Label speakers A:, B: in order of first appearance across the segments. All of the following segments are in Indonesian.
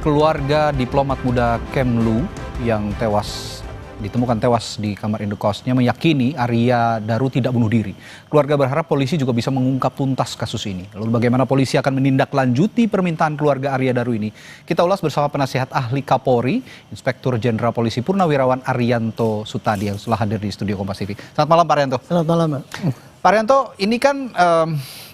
A: Keluarga diplomat muda Kemlu yang ditemukan tewas di kamar indekosnya meyakini Arya Daru tidak bunuh diri. Keluarga berharap polisi juga bisa mengungkap tuntas kasus ini. Lalu bagaimana polisi akan menindaklanjuti permintaan keluarga Arya Daru ini? Kita ulas bersama penasihat ahli Kapolri, Inspektur Jenderal Polisi Purnawirawan Arianto Sutadi yang telah hadir di studio Kompas TV. Selamat malam Pak Arianto.
B: Selamat malam, Pak.
A: Pak Arianto, ini kan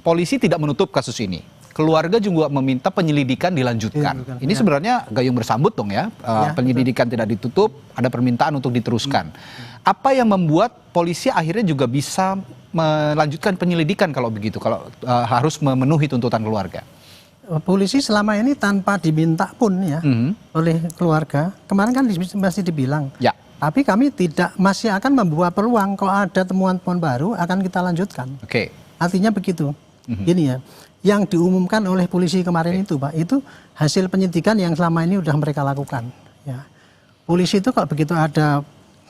A: polisi tidak menutup kasus ini. Keluarga juga meminta penyelidikan dilanjutkan. Ini sebenarnya gayung bersambut dong ya. Penyelidikan tidak ditutup, ada permintaan untuk diteruskan. Apa yang membuat polisi akhirnya juga bisa melanjutkan penyelidikan kalau begitu, kalau harus memenuhi tuntutan keluarga?
B: Polisi selama ini tanpa diminta pun ya oleh keluarga. Kemarin kan masih dibilang. Ya. Tapi kami masih akan membuat peluang kalau ada temuan-temuan baru akan kita lanjutkan. Oke. Artinya begitu. Gini ya. Yang diumumkan oleh polisi kemarin itu Pak, itu hasil penyidikan yang selama ini sudah mereka lakukan. Ya. Polisi itu kalau begitu ada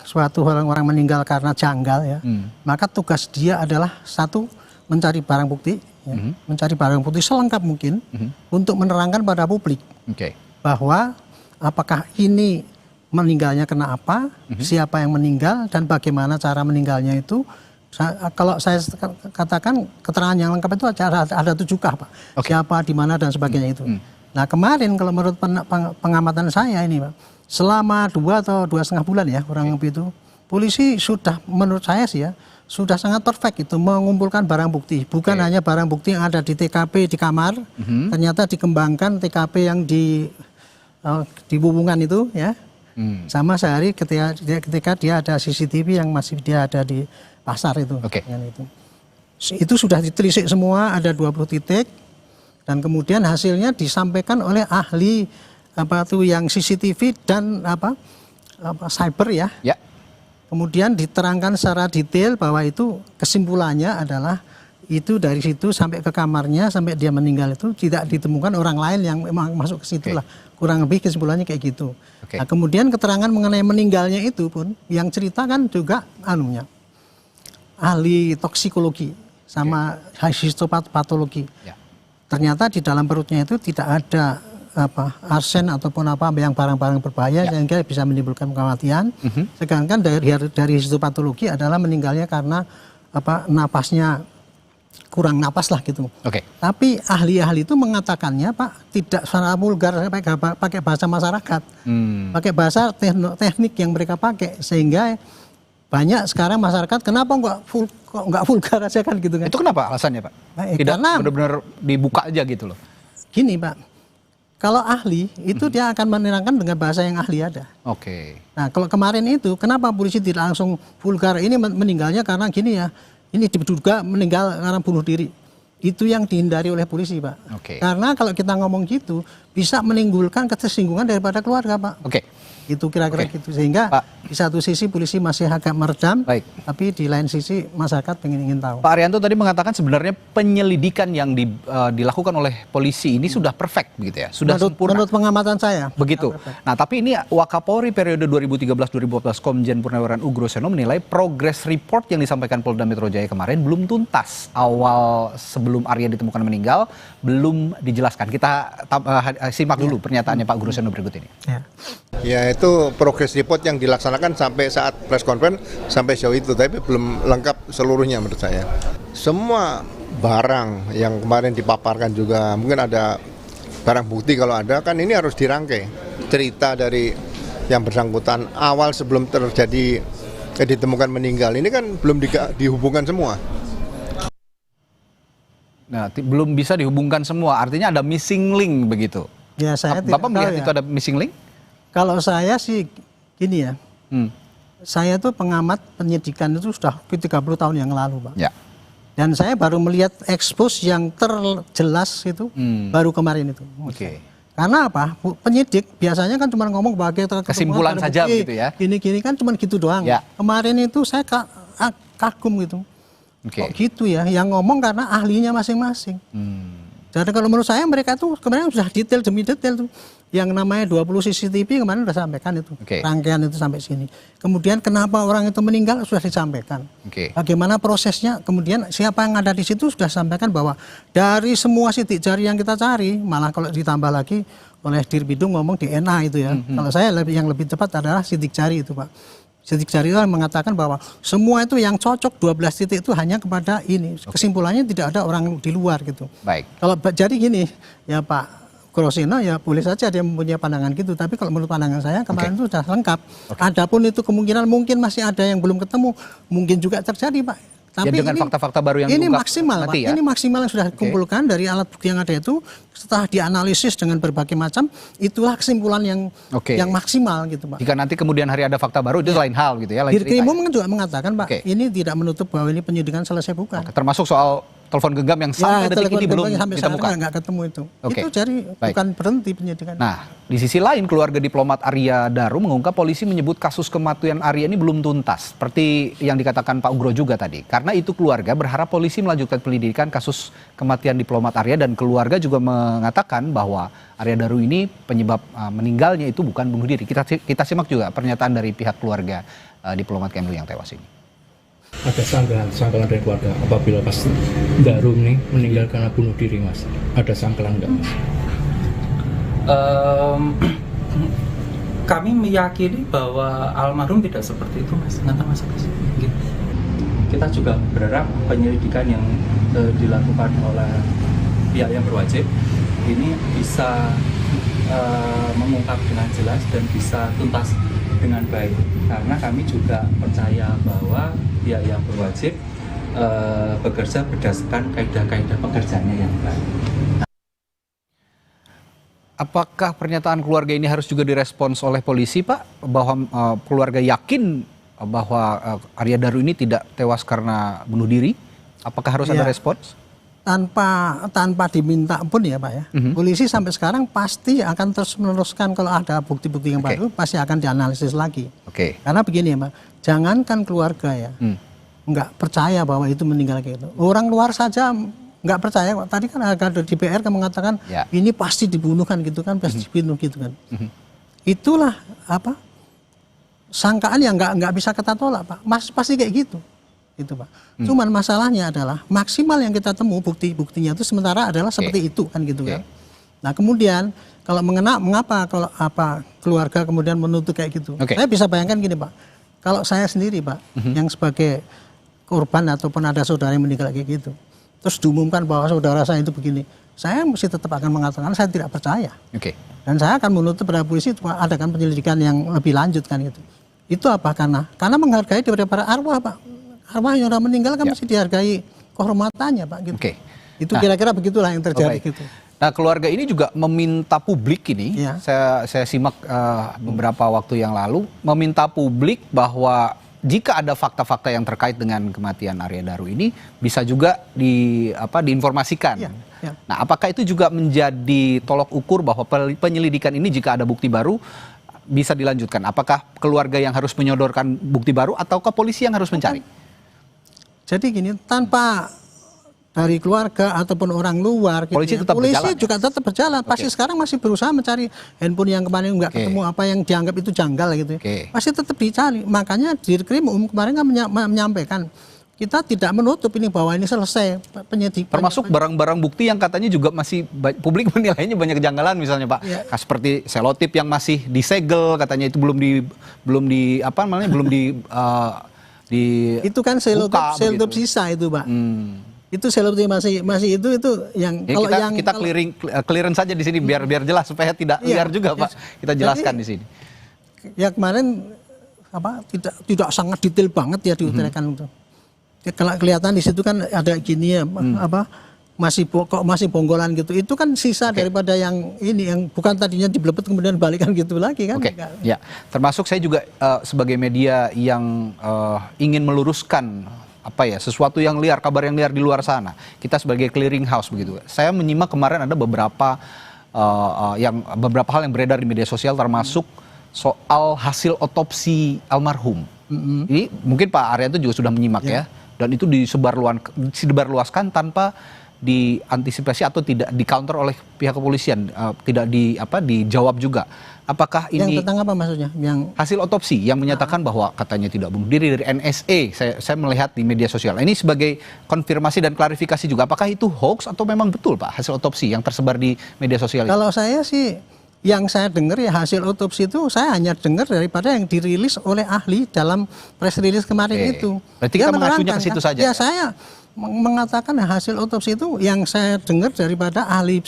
B: suatu orang meninggal karena janggal ya, maka tugas dia adalah satu, mencari barang bukti, ya, mencari barang bukti selengkap mungkin untuk menerangkan pada publik bahwa apakah ini meninggalnya kena apa, siapa yang meninggal, dan bagaimana cara meninggalnya itu. Kalau saya katakan keterangan yang lengkap itu ada 7 Pak. Siapa, di mana, dan sebagainya itu. Nah kemarin kalau menurut pengamatan saya ini Pak, selama 2 atau 2,5 bulan ya kurang lebih itu, polisi sudah menurut saya sih ya, sudah sangat perfect itu mengumpulkan barang bukti. Bukan hanya barang bukti yang ada di TKP di kamar, ternyata dikembangkan TKP yang di hubungan itu ya. Sama sehari ketika dia ada CCTV yang masih dia ada di pasar itu. Itu sudah ditelisik semua, ada 20 titik, dan kemudian hasilnya disampaikan oleh ahli yang CCTV dan cyber ya. Kemudian diterangkan secara detail bahwa itu kesimpulannya adalah itu dari situ sampai ke kamarnya sampai dia meninggal itu tidak ditemukan orang lain yang memang masuk ke situ lah. Kurang lebih kesimpulannya kayak gitu. Nah, kemudian keterangan mengenai meninggalnya itu pun yang cerita kan juga ahli toksikologi sama histopatologi. Ternyata di dalam perutnya itu tidak ada arsen ataupun yang barang-barang berbahaya sehingga bisa menimbulkan kematian. Sedangkan dari histopatologi adalah meninggalnya karena napasnya kurang napas lah gitu. Tapi ahli-ahli itu mengatakannya Pak tidak secara vulgar, pakai bahasa masyarakat, pakai bahasa teknik yang mereka pakai, sehingga banyak sekarang masyarakat kenapa nggak vulgar aja kan gitu kan?
A: Itu kenapa alasannya Pak? Tidak benar-benar dibuka aja gitu loh.
B: Gini Pak, kalau ahli itu dia akan menerangkan dengan bahasa yang ahli ada. Nah kalau kemarin itu kenapa polisi tidak langsung vulgar, ini meninggalnya karena gini ya, ini diduga meninggal karena bunuh diri. Itu yang dihindari oleh polisi Pak. Karena kalau kita ngomong gitu bisa menimbulkan ketersinggungan daripada keluarga Pak. Itu kira-kira gitu, sehingga di satu sisi polisi masih agak meredam, tapi di lain sisi masyarakat ingin tahu.
A: Pak Arianto tadi mengatakan sebenarnya penyelidikan yang dilakukan oleh polisi ini sudah perfect begitu ya, sudah sempurna.
B: Menurut pengamatan saya.
A: Begitu. Nah tapi ini Wakapolri periode 2013-2014 Komjen Purnawirawan Ugroseno menilai progress report yang disampaikan Polda Metro Jaya kemarin belum tuntas. Awal sebelum Arya ditemukan meninggal belum dijelaskan. Kita simak dulu pernyataannya Pak Ugroseno berikut ini.
C: Ya itu progress report yang dilaksanakan sampai saat press conference sampai jauh itu, tapi belum lengkap seluruhnya menurut saya. Semua barang yang kemarin dipaparkan juga, mungkin ada barang bukti kalau ada, kan ini harus dirangkai. Cerita dari yang bersangkutan awal sebelum terjadi ditemukan meninggal, ini kan belum dihubungkan semua.
A: Nah, belum bisa dihubungkan semua, artinya ada missing link begitu.
B: Ya, saya
A: Bapak melihat itu ada missing link?
B: Kalau saya sih gini ya, saya tuh pengamat penyidikan itu sudah 30 tahun yang lalu Pak. Dan saya baru melihat expose yang terjelas itu baru kemarin itu. Karena apa? Penyidik biasanya kan cuma ngomong bagai
A: kesimpulan saja begitu ya.
B: Gini-gini kan cuma gitu doang. Kemarin itu saya kagum gitu. Kok gitu ya, yang ngomong karena ahlinya masing-masing. Jadi kalau menurut saya mereka tuh kemarin sudah detail demi detail tuh. Yang namanya 20 CCTV kemarin sudah sampaikan itu. Rangkaian itu sampai sini. Kemudian kenapa orang itu meninggal sudah disampaikan. Bagaimana prosesnya, kemudian siapa yang ada di situ sudah sampaikan bahwa dari semua sidik jari yang kita cari, malah kalau ditambah lagi oleh Dirbidum ngomong DNA itu ya. Kalau saya yang lebih tepat adalah sidik jari itu Pak. Sidik jari itu mengatakan bahwa semua itu yang cocok 12 titik itu hanya kepada ini. Kesimpulannya tidak ada orang di luar gitu.
A: Baik.
B: Kalau jadi gini ya Pak Grosino ya boleh saja dia mempunyai pandangan gitu. Tapi kalau menurut pandangan saya kemarin itu sudah lengkap. Adapun itu kemungkinan mungkin masih ada yang belum ketemu. Mungkin juga terjadi Pak. Tapi
A: ya, dengan fakta-fakta baru yang
B: ini maksimal Pak.
A: ya?
B: Ini maksimal yang sudah dikumpulkan dari alat bukti yang ada itu. Setelah dianalisis dengan berbagai macam, itulah kesimpulan yang maksimal gitu Pak.
A: Jika nanti kemudian hari ada fakta baru itu lain hal gitu ya.
B: Dirkrimum juga mengatakan Pak, ini tidak menutup bahwa ini penyidikan selesai bukan.
A: Termasuk soal telepon genggam yang sampai detik ini belum ditemukan.
B: Nggak ketemu itu. Itu jadi bukan berhenti penyidikan.
A: Nah, di sisi lain keluarga diplomat Arya Daru mengungkap polisi menyebut kasus kematian Arya ini belum tuntas. Seperti yang dikatakan Pak Ugro juga tadi. Karena itu keluarga berharap polisi melanjutkan penyelidikan kasus kematian diplomat Arya dan keluarga juga mengatakan bahwa Arya Daru ini penyebab meninggalnya itu bukan bunuh diri. Kita simak juga pernyataan dari pihak keluarga diplomat Kemlu yang tewas ini.
D: Ada sangkalan dari keluarga apabila pas Daru ini meninggal karena bunuh diri Mas, ada sangkalan enggak Mas?
E: Kami meyakini bahwa almarhum tidak seperti itu Mas, nggak Mas. Gitu. Kita juga berharap penyelidikan yang dilakukan oleh pihak yang berwajib ini bisa mengungkap dengan jelas dan bisa tuntas dengan baik, karena kami juga percaya bahwa pihak yang berwajib bekerja berdasarkan kaidah-kaidah pekerjaannya yang baik.
A: Apakah pernyataan keluarga ini harus juga direspons oleh polisi Pak? Bahwa keluarga yakin bahwa Arya Daru ini tidak tewas karena bunuh diri? Apakah harus ada respons?
B: Tanpa diminta pun ya Pak ya. Polisi sampai sekarang pasti akan terus meneruskan kalau ada bukti-bukti yang baru pasti akan dianalisis lagi. Karena begini ya Pak, jangankan keluarga ya nggak percaya bahwa itu meninggal kayak gitu. Orang luar saja nggak percaya. Tadi kan ada DPR kan mengatakan ini pasti dibunuh kan gitu kan, pasti dibunuh gitu kan. Itulah apa sangkaan yang nggak bisa kita tolak Pak. Pasti kayak gitu. Itu Pak. Cuman masalahnya adalah maksimal yang kita temu bukti-buktinya itu sementara adalah seperti itu kan gitu kan. Nah kemudian kalau mengapa kalau keluarga kemudian menuntut kayak gitu. Saya bisa bayangkan gini Pak. Kalau saya sendiri Pak yang sebagai korban ataupun ada saudara yang meninggal kayak gitu. Terus diumumkan bahwa saudara saya itu begini. Saya mesti tetap akan mengatakan saya tidak percaya. Dan saya akan menuntut pada polisi untuk adakan penyelidikan yang lebih lanjut kan gitu. Itu apa? Karena menghargai daripada para arwah Pak. Arwah yang sudah meninggal kan mesti dihargai kehormatannya Pak gitu. Itu kira-kira begitulah yang terjadi gitu.
A: Nah keluarga ini juga meminta publik ini, saya simak beberapa waktu yang lalu, meminta publik bahwa jika ada fakta-fakta yang terkait dengan kematian Arya Daru ini bisa juga diinformasikan. Nah apakah itu juga menjadi tolok ukur bahwa penyelidikan ini jika ada bukti baru bisa dilanjutkan? Apakah keluarga yang harus menyodorkan bukti baru ataukah polisi yang harus mencari?
B: Jadi gini, tanpa dari keluarga ataupun orang luar,
A: polisi
B: juga tetap berjalan. Pasti sekarang masih berusaha mencari handphone yang kemarin nggak ketemu, apa yang dianggap itu janggal gitu. Pasti tetap dicari. Makanya Dirkrimum kemarin kan menyampaikan kita tidak menutup ini bahwa ini selesai penyidikan. Termasuk
A: barang-barang bukti yang katanya juga masih publik menilainya banyak kejanggalan misalnya Pak. Seperti selotip yang masih disegel katanya itu belum
B: itu kan selotip sisa itu Pak. Itu selotip masih itu yang
A: ya, kita clearance saja di sini biar jelas supaya tidak liar juga Pak. Kita jelaskan di sini.
B: Ya kemarin tidak sangat detail banget ya diutarakan itu. Kalau kelihatan di situ kan ada gini ya masih bonggolan gitu. Itu kan sisa daripada yang ini yang bukan tadinya dibelebet kemudian balikan gitu lagi kan.
A: Ya, termasuk saya juga sebagai media yang ingin meluruskan sesuatu yang liar, kabar yang liar di luar sana. Kita sebagai clearing house begitu. Saya menyimak kemarin ada beberapa hal yang beredar di media sosial termasuk soal hasil otopsi almarhum. Ini mungkin Pak Arya itu juga sudah menyimak ya. Dan itu disebarluaskan tanpa diantisipasi atau tidak di-counter oleh pihak kepolisian, tidak dijawab juga. Apakah ini
B: yang tentang apa maksudnya? Yang
A: hasil otopsi yang menyatakan bahwa katanya tidak bunuh diri dari NSA, saya melihat di media sosial. Ini sebagai konfirmasi dan klarifikasi juga. Apakah itu hoax atau memang betul, Pak, hasil otopsi yang tersebar di media sosial itu?
B: Kalau saya sih, yang saya dengar ya hasil otopsi itu saya hanya dengar daripada yang dirilis oleh ahli dalam press release kemarin itu.
A: Berarti kita mengacunya ke situ saja.
B: Ya, saya mengatakan hasil otopsi itu yang saya dengar daripada ahli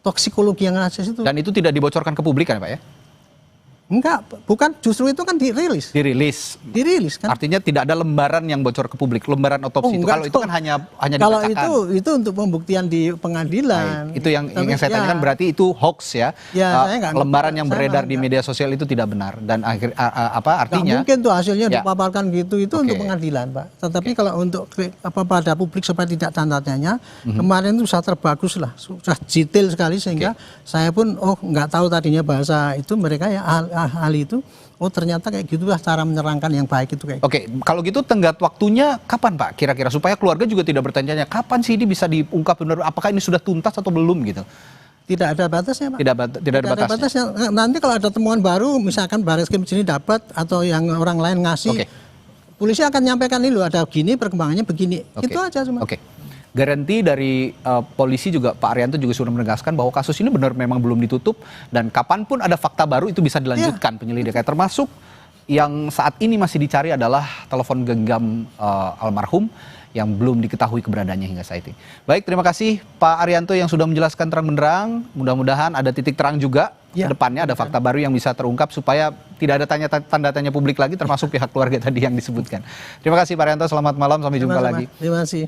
B: toksikologi yang rasis itu.
A: Dan itu tidak dibocorkan ke publik kan, Pak, ya?
B: Enggak, bukan, justru itu kan dirilis. Dirilis kan.
A: Artinya tidak ada lembaran yang bocor ke publik, lembaran otopsi itu. Kalau itu kan hanya
B: kalau
A: dikatakan.
B: itu untuk pembuktian di pengadilan.
A: Itu yang saya tanyakan, berarti itu hoax ya. Lembaran yang beredar di media sosial itu tidak benar dan artinya
B: mungkin tuh hasilnya dipaparkan gitu, itu untuk pengadilan, Pak. Tetapi kalau untuk pada publik supaya tidak tanda tanya, kemarin itu sudah terbagus lah, sudah detail sekali sehingga saya pun nggak tahu tadinya bahasa itu, mereka ya ahli itu, ternyata kayak gitulah cara menyerangkan yang baik itu kayak.
A: Oke, kalau gitu tenggat waktunya kapan, Pak? Kira-kira supaya keluarga juga tidak bertanya-tanya kapan sih ini bisa diungkap benar, apakah ini sudah tuntas atau belum gitu?
B: Tidak ada batasnya, Pak.
A: Tidak ada batasnya.
B: Nanti kalau ada temuan baru, misalkan Barreskrim sini dapat atau yang orang lain ngasih, polisi akan nyampaikan ini loh, ada gini perkembangannya begini. Itu aja cuma.
A: Garansi dari polisi juga, Pak Arianto juga sudah menegaskan bahwa kasus ini benar memang belum ditutup dan kapanpun ada fakta baru itu bisa dilanjutkan penyelidikan. Termasuk yang saat ini masih dicari adalah telepon genggam almarhum yang belum diketahui keberadaannya hingga saat ini. Baik, terima kasih Pak Arianto yang sudah menjelaskan terang benderang. Mudah-mudahan ada titik terang juga ke depannya, ada fakta baru yang bisa terungkap supaya tidak ada tanda tanya publik lagi, termasuk pihak keluarga tadi yang disebutkan. Terima kasih Pak Arianto, selamat malam, sampai jumpa lagi.
B: Terima kasih.